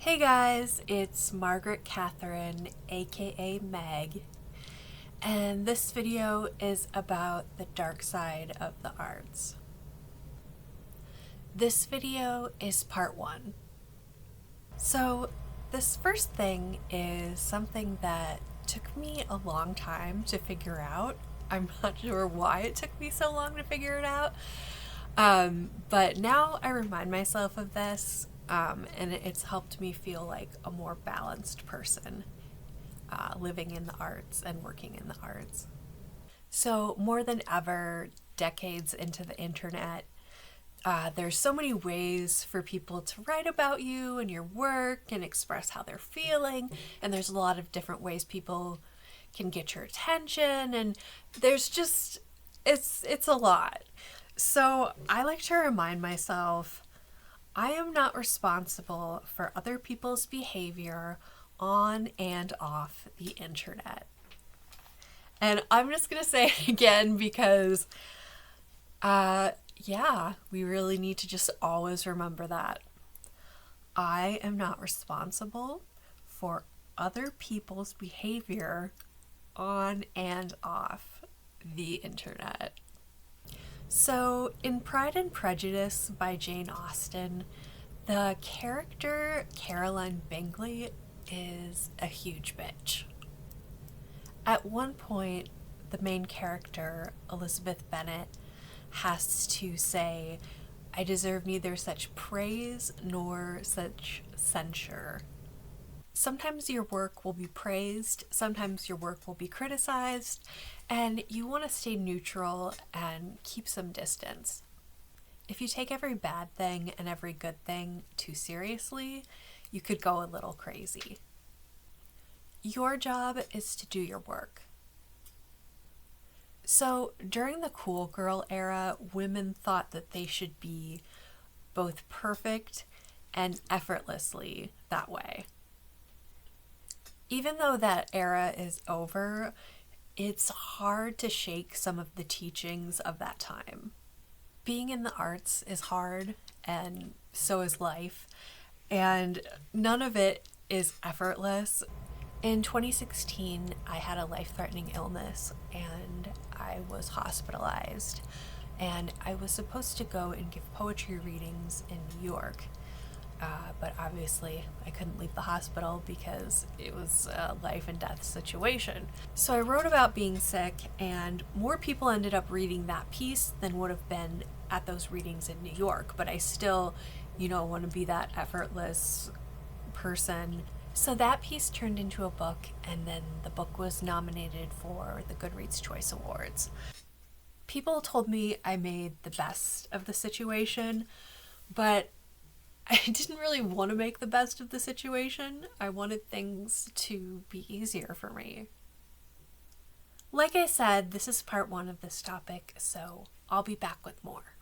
Hey guys, it's Margaret Catherine, aka Meg, and this video is about the dark side of the arts. This video is part one. So, this first thing is something that took me a long time to figure out. I'm not sure why it took me so long to figure it out. But now I remind myself of this, and it's helped me feel like a more balanced person living in the arts and working in the arts. So, more than ever, decades into the internet, there's so many ways for people to write about you and your work and express how they're feeling, and there's a lot of different ways people can get your attention, and there's just it's a lot. So I like to remind myself I am not responsible for other people's behavior on and off the internet. And I'm just going to say it again because, yeah, we really need to just always remember that. I am not responsible for other people's behavior on and off the internet. So, in Pride and Prejudice by Jane Austen, the character Caroline Bingley is a huge bitch. At one point, the main character, Elizabeth Bennet, has to say, I deserve neither such praise nor such censure. Sometimes your work will be praised, sometimes your work will be criticized, and you want to stay neutral and keep some distance. If you take every bad thing and every good thing too seriously, you could go a little crazy. Your job is to do your work. So, during the cool girl era, women thought that they should be both perfect and effortlessly that way. Even though that era is over, it's hard to shake some of the teachings of that time. Being in the arts is hard, and so is life, and none of it is effortless. In 2016, I had a life-threatening illness, and I was hospitalized, and I was supposed to go and give poetry readings in New York. But obviously I couldn't leave the hospital because it was a life and death situation. So I wrote about being sick, and more people ended up reading that piece than would have been at those readings in New York. But I still, want to be that effortless person. So that piece turned into a book, and then the book was nominated for the Goodreads Choice Awards. People told me I made the best of the situation, but I didn't really want to make the best of the situation. I wanted things to be easier for me. Like I said, this is part one of this topic, so I'll be back with more.